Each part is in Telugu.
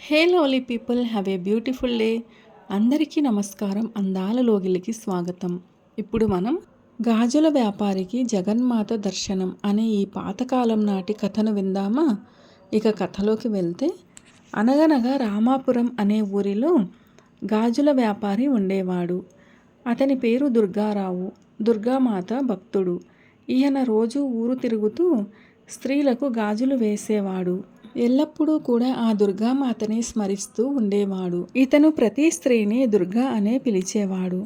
Hey lovely people, have a beautiful day. అందరికీ నమస్కారం. అందాల లోగిలికి స్వాగతం. ఇప్పుడు మనం గాజుల వ్యాపారికి జగన్మాత దర్శనం అనే ఈ పాతకాలం నాటి కథను విందామా? ఇక కథలోకి వెళ్తే, అనగనగా రామాపురం అనే ఊరిలో గాజుల వ్యాపారి ఉండేవాడు. అతని పేరు దుర్గారావు. దుర్గామాత భక్తుడు. ఈయన రోజు ఊరు తిరుగుతూ స్త్రీలకు గాజులు వేసేవాడు. ఎల్లప్పుడూ కూడా ఆ దుర్గామాతని స్మరిస్తూ ఉండేవాడు. ఇతను ప్రతి స్త్రీని దుర్గా అనే పిలిచేవాడు.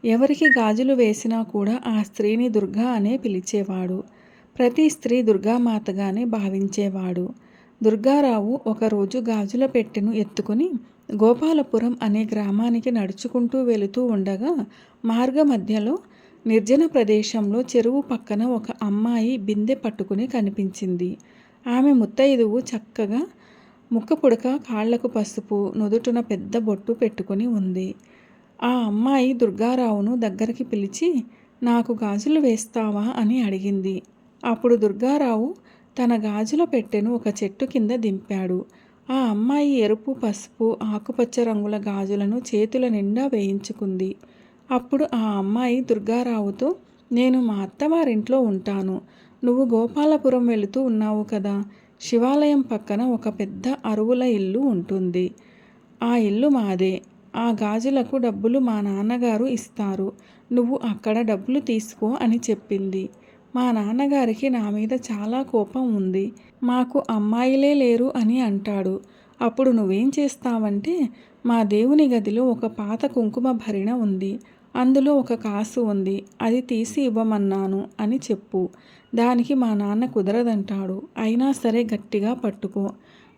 ఎవరికి గాజులు వేసినా కూడా ఆ స్త్రీని దుర్గా అనే పిలిచేవాడు. ప్రతి స్త్రీ దుర్గామాతగానే భావించేవాడు. దుర్గారావు ఒకరోజు గాజుల పెట్టెను ఎత్తుకుని గోపాలపురం అనే గ్రామానికి నడుచుకుంటూ వెళుతూ ఉండగా మార్గ మధ్యలో నిర్జన ప్రదేశంలో చెరువు పక్కన ఒక అమ్మాయి బిందె పట్టుకుని కనిపించింది. ఆమె ముత్తైదువు చక్కగా ముక్క పుడక, కాళ్లకు పసుపు, నుదుటున పెద్ద బొట్టు పెట్టుకుని ఉంది. ఆ అమ్మాయి దుర్గారావును దగ్గరికి పిలిచి, నాకు గాజులు వేస్తావా అని అడిగింది. అప్పుడు దుర్గారావు తన గాజుల పెట్టెను ఒక చెట్టు కింద దింపాడు. ఆ అమ్మాయి ఎరుపు, పసుపు, ఆకుపచ్చ రంగుల గాజులను చేతుల నిండా వేయించుకుంది. అప్పుడు ఆ అమ్మాయి దుర్గారావుతో, నేను మా అత్తవారింట్లో ఉంటాను. నువ్వు గోపాలపురం వెళుతూ ఉన్నావు కదా, శివాలయం పక్కన ఒక పెద్ద అరువుల ఇల్లు ఉంటుంది. ఆ ఇల్లు మాదే. ఆ గాజులకు డబ్బులు మా నాన్నగారు ఇస్తారు. నువ్వు అక్కడ డబ్బులు తీసుకో అని చెప్పింది. మా నాన్నగారికి నా మీద చాలా కోపం ఉంది. మాకు అమ్మాయిలే లేరు అని అంటాడు. అప్పుడు నువ్వేం చేస్తావంటే, మా దేవుని గదిలో ఒక పాత కుంకుమ భరిణ ఉంది. అందులో ఒక కాసు ఉంది. అది తీసి ఇవ్వమన్నాను అని చెప్పు. దానికి మా నాన్న కుదరదంటాడు. అయినా సరే గట్టిగా పట్టుకో.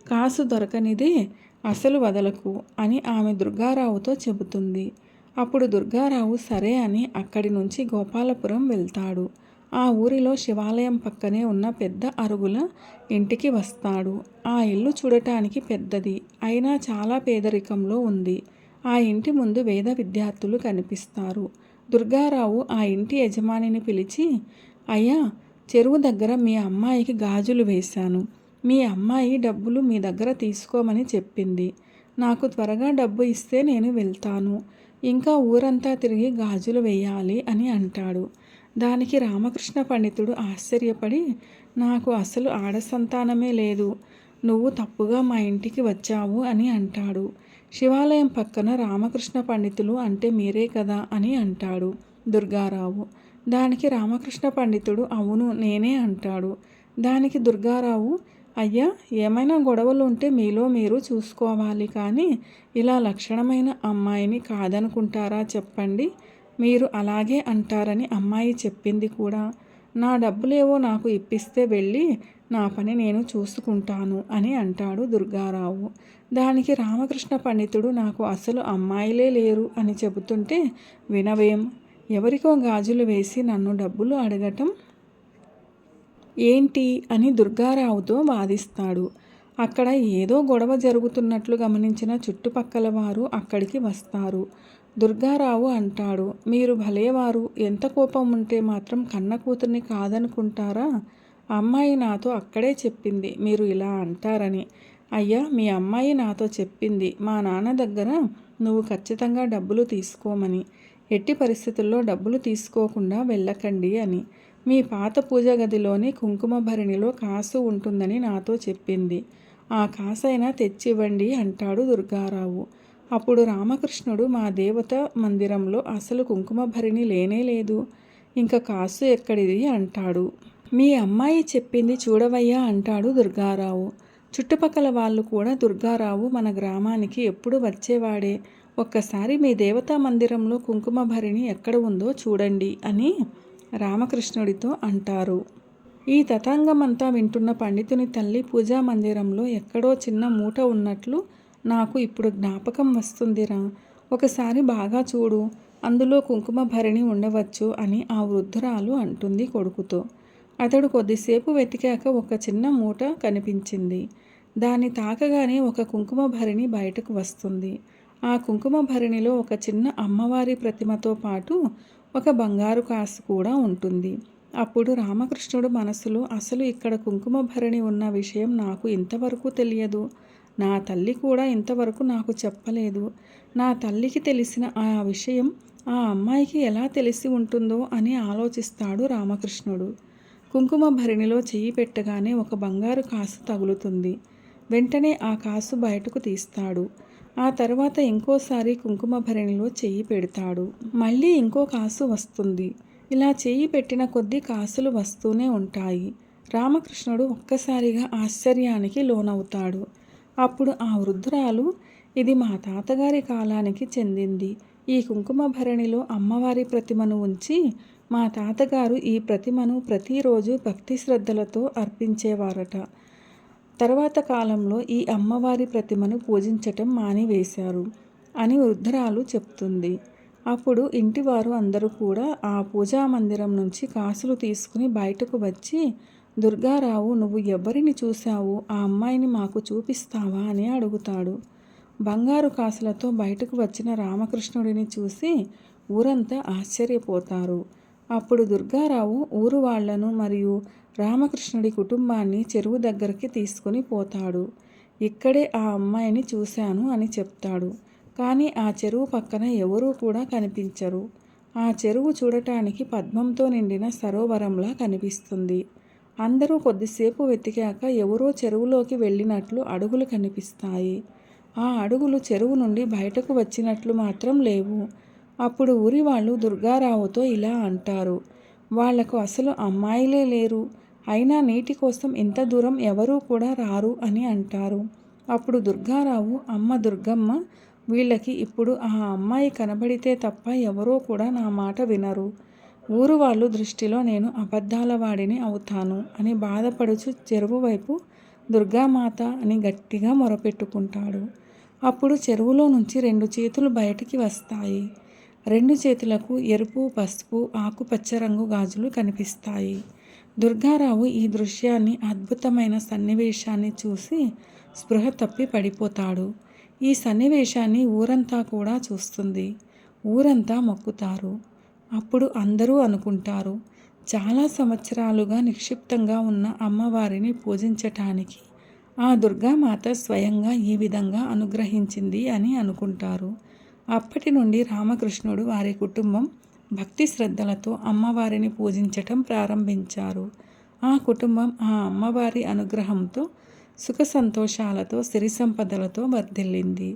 కాసు దొరకనిదే అసలు వదలకు అని ఆమె దుర్గారావుతో చెబుతుంది. అప్పుడు దుర్గారావు సరే అని అక్కడి నుంచి గోపాలపురం వెళ్తాడు. ఆ ఊరిలో శివాలయం పక్కనే ఉన్న పెద్ద అరుగుల ఇంటికి వస్తాడు. ఆ ఇల్లు చూడటానికి పెద్దది, అయినా చాలా పేదరికంలో ఉంది. ఆ ఇంటి ముందు వేద విద్యార్థులు కనిపిస్తారు. దుర్గారావు ఆ ఇంటి యజమానిని పిలిచి, అయ్యా, చెరువు దగ్గర మీ అమ్మాయికి గాజులు వేశాను. మీ అమ్మాయి డబ్బులు మీ దగ్గర తీసుకోమని చెప్పింది. నాకు త్వరగా డబ్బు ఇస్తే నేను వెళ్తాను. ఇంకా ఊరంతా తిరిగి గాజులు వేయాలి అని అంటాడు. దానికి రామకృష్ణ పండితుడు ఆశ్చర్యపడి, నాకు అసలు ఆడ సంతానమే లేదు. నువ్వు తప్పుగా మా ఇంటికి వచ్చావు అని అంటాడు. శివాలయం పక్కన రామకృష్ణ పండితులు అంటే మీరే కదా అని అంటాడు దుర్గారావు. దానికి రామకృష్ణ పండితుడు అవును నేనే అంటాడు. దానికి దుర్గారావు, అయ్యా, ఏమైనా గొడవలు ఉంటే మీలో మీరు చూసుకోవాలి, కానీ ఇలా లక్షణమైన అమ్మాయిని కాదనుకుంటారా చెప్పండి. మీరు అలాగే అంటారని అమ్మాయి చెప్పింది కూడా. నా డబ్బులేవో నాకు ఇప్పిస్తే వెళ్ళి నా పని నేను చూసుకుంటాను అని అంటాడు దుర్గారావు. దానికి రామకృష్ణ పండితుడు, నాకు అసలు అమ్మాయిలే లేరు అని చెబుతుంటే వినవేం? ఎవరికో గాజులు వేసి నన్ను డబ్బులు అడగటం ఏంటి అని దుర్గారావుతో వాదిస్తాడు. అక్కడ ఏదో గొడవ జరుగుతున్నట్లు గమనించిన చుట్టుపక్కల వారు అక్కడికి వస్తారు. దుర్గారావు అంటాడు, మీరు భలేవారు. ఎంత కోపం ఉంటే మాత్రం కన్న కూతుర్ని కాదనుకుంటారా? అమ్మాయి నాతో అక్కడే చెప్పింది మీరు ఇలా అంటారని. అయ్యా, మీ అమ్మాయి నాతో చెప్పింది మా నాన్న దగ్గర నువ్వు ఖచ్చితంగా డబ్బులు తీసుకోమని. ఎట్టి పరిస్థితుల్లో డబ్బులు తీసుకోకుండా వెళ్ళకండి అని. మీ పాత పూజ గదిలోని కుంకుమ భరిణిలో కాసు ఉంటుందని నాతో చెప్పింది. ఆ కాసైనా తెచ్చివ్వండి అంటాడు దుర్గారావు. అప్పుడు రామకృష్ణుడు, మా దేవత మందిరంలో అసలు కుంకుమ భరిణి లేనే లేదు. ఇంకా కాసు ఎక్కడిది అంటాడు. మీ అమ్మాయి చెప్పింది చూడవయ్యా అంటాడు దుర్గారావు. చుట్టుపక్కల వాళ్ళు కూడా, దుర్గారావు మన గ్రామానికి ఎప్పుడు వచ్చేవాడే, ఒక్కసారి మీ దేవతా మందిరంలో కుంకుమ భరిణి ఎక్కడ ఉందో చూడండి అని రామకృష్ణుడితో అంటారు. ఈ తతంగమంతా వింటున్న పండితుని తల్లి, పూజా మందిరంలో ఎక్కడో చిన్న మూట ఉన్నట్లు నాకు ఇప్పుడు జ్ఞాపకం వస్తుందిరా. ఒకసారి బాగా చూడు, అందులో కుంకుమ భరిణి ఉండవచ్చు అని ఆ వృద్ధురాలు అంటుంది కొడుకుతో. అతడు కొద్దిసేపు వెతికాక ఒక చిన్న మూట కనిపించింది. దాన్ని తాకగానే ఒక కుంకుమ భరిణి బయటకు వస్తుంది. ఆ కుంకుమ భరిణిలో ఒక చిన్న అమ్మవారి ప్రతిమతో పాటు ఒక బంగారు కాసు కూడా ఉంటుంది. అప్పుడు రామకృష్ణుడు మనసులో, అసలు ఇక్కడ కుంకుమ భరిణి ఉన్న విషయం నాకు ఇంతవరకు తెలియదు. నా తల్లి కూడా ఇంతవరకు నాకు చెప్పలేదు. నా తల్లికి తెలిసిన ఆ విషయం ఆ అమ్మాయికి ఎలా తెలిసి ఉంటుందో అని ఆలోచిస్తాడు రామకృష్ణుడు. కుంకుమ భరిణిలో చెయ్యి పెట్టగానే ఒక బంగారు కాసు తగులుతుంది. వెంటనే ఆ కాసు బయటకు తీస్తాడు. ఆ తర్వాత ఇంకోసారి కుంకుమ భరిణిలో చెయ్యి పెడతాడు. మళ్ళీ ఇంకో కాసు వస్తుంది. ఇలా చెయ్యి పెట్టిన కొద్దీ కాసులు వస్తూనే ఉంటాయి. రామకృష్ణుడు ఒక్కసారిగా ఆశ్చర్యానికి లోనవుతాడు. అప్పుడు ఆ వృద్ధురాలు, ఇది మా తాతగారి కాలానికి చెందింది. ఈ కుంకుమ భరణిలో అమ్మవారి ప్రతిమను ఉంచి మా తాతగారు ఈ ప్రతిమను ప్రతిరోజు భక్తి శ్రద్ధలతో అర్పించేవారట. తర్వాత కాలంలో ఈ అమ్మవారి ప్రతిమను పూజించటం మానివేశారు అని వృద్ధురాలు చెప్తుంది. అప్పుడు ఇంటివారు అందరూ కూడా ఆ పూజా మందిరం నుంచి కాసులు తీసుకుని బయటకు వచ్చి, దుర్గారావు, నువ్వు ఎవరిని చూశావు? ఆ అమ్మాయిని మాకు చూపిస్తావా అని అడుగుతాడు. బంగారు కాసులతో బయటకు వచ్చిన రామకృష్ణుడిని చూసి ఊరంతా ఆశ్చర్యపోతారు. అప్పుడు దుర్గారావు ఊరు వాళ్లను మరియు రామకృష్ణుడి కుటుంబాన్ని చెరువు దగ్గరికి తీసుకుని పోతాడు. ఇక్కడే ఆ అమ్మాయిని చూశాను అని చెప్తాడు. కానీ ఆ చెరువు పక్కన ఎవరూ కూడా కనిపించరు. ఆ చెరువు చూడటానికి పద్మంతో నిండిన సరోవరంలా కనిపిస్తుంది. అందరూ కొద్దిసేపు వెతికాక ఎవరో చెరువులోకి వెళ్ళినట్లు అడుగులు కనిపిస్తాయి. ఆ అడుగులు చెరువు నుండి బయటకు వచ్చినట్లు మాత్రం లేవు. అప్పుడు ఊరి వాళ్ళు దుర్గారావుతో ఇలా అంటారు, వాళ్లకు అసలు అమ్మాయిలే లేరు, అయినా నీటి కోసం ఇంత దూరం ఎవరూ కూడా రారు అని అంటారు. అప్పుడు దుర్గారావు, అమ్మ దుర్గమ్మ, వీళ్ళకి ఇప్పుడు ఆ అమ్మాయి కనబడితే తప్ప ఎవరో కూడా నా మాట వినరు. ఊరు వాళ్ళు దృష్టిలో నేను అబద్ధాల వాడిని అవుతాను అని బాధపడుచు చెరువు వైపు దుర్గామాత అని గట్టిగా మొరపెట్టుకుంటాడు. అప్పుడు చెరువులో నుంచి 2 చేతులు బయటికి వస్తాయి. 2 చేతులకు ఎరుపు, పసుపు, ఆకుపచ్చ రంగు గాజులు కనిపిస్తాయి. దుర్గారావు ఈ దృశ్యాన్ని, అద్భుతమైన సన్నివేశాన్ని చూసి స్పృహ తప్పి పడిపోతాడు. ఈ సన్నివేశాన్ని ఊరంతా కూడా చూస్తుంది. ఊరంతా మొక్కుతారు. అప్పుడు అందరూ అనుకుంటారు, చాలా సంవత్సరాలుగా నిక్షిప్తంగా ఉన్న అమ్మవారిని పూజించటానికి ఆ దుర్గామాత స్వయంగా ఈ విధంగా అనుగ్రహించింది అని అనుకుంటారు. అప్పటి నుండి రామకృష్ణుడు వారి కుటుంబం భక్తి శ్రద్ధలతో అమ్మవారిని పూజించటం ప్రారంభించారు. ఆ కుటుంబం ఆ అమ్మవారి అనుగ్రహంతో సుఖ సంతోషాలతో సిరి సంపదలతో వర్ధిల్లింది.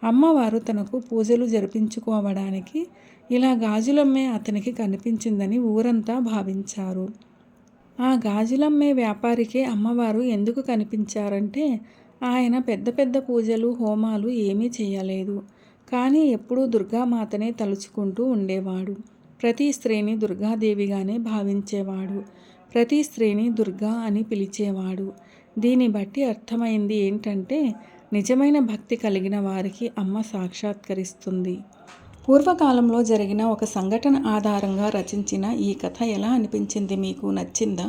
అమ్మవారు తనకు పూజలు జరిపించుకోవడానికి ఇలా గాజులమ్మే అతనికి కనిపించిందని ఊరంతా భావించారు. ఆ గాజులమ్మే వ్యాపారికే అమ్మవారు ఎందుకు కనిపించారంటే, ఆయన పెద్ద పెద్ద పూజలు, హోమాలు ఏమీ చేయలేదు. కానీ ఎప్పుడూ దుర్గామాతనే తలుచుకుంటూ ఉండేవాడు. ప్రతి స్త్రీని దుర్గాదేవిగానే భావించేవాడు. ప్రతి స్త్రీని దుర్గా అని పిలిచేవాడు. దీన్ని బట్టి అర్థమైంది ఏంటంటే, నిజమైన భక్తి కలిగిన వారికి అమ్మ సాక్షాత్కరిస్తుంది. పూర్వకాలంలో జరిగిన ఒక సంఘటన ఆధారంగా రచించిన ఈ కథ ఎలా అనిపించింది? మీకు నచ్చిందా?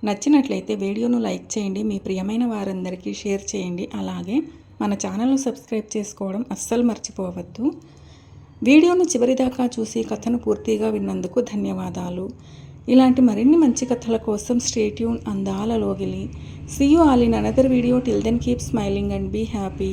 నచ్చినట్లయితే వీడియోను లైక్ చేయండి, మీ ప్రియమైన వారందరికీ షేర్ చేయండి. అలాగే మన ఛానల్ను సబ్స్క్రైబ్ చేసుకోవడం అస్సలు మర్చిపోవద్దు. వీడియోను చివరిదాకా చూసి కథను పూర్తిగా విన్నందుకు ధన్యవాదాలు. ఇలాంటి మరిన్ని మంచి కథల కోసం stay tune Andala Logili. See you all in another video. Till then keep smiling and be happy.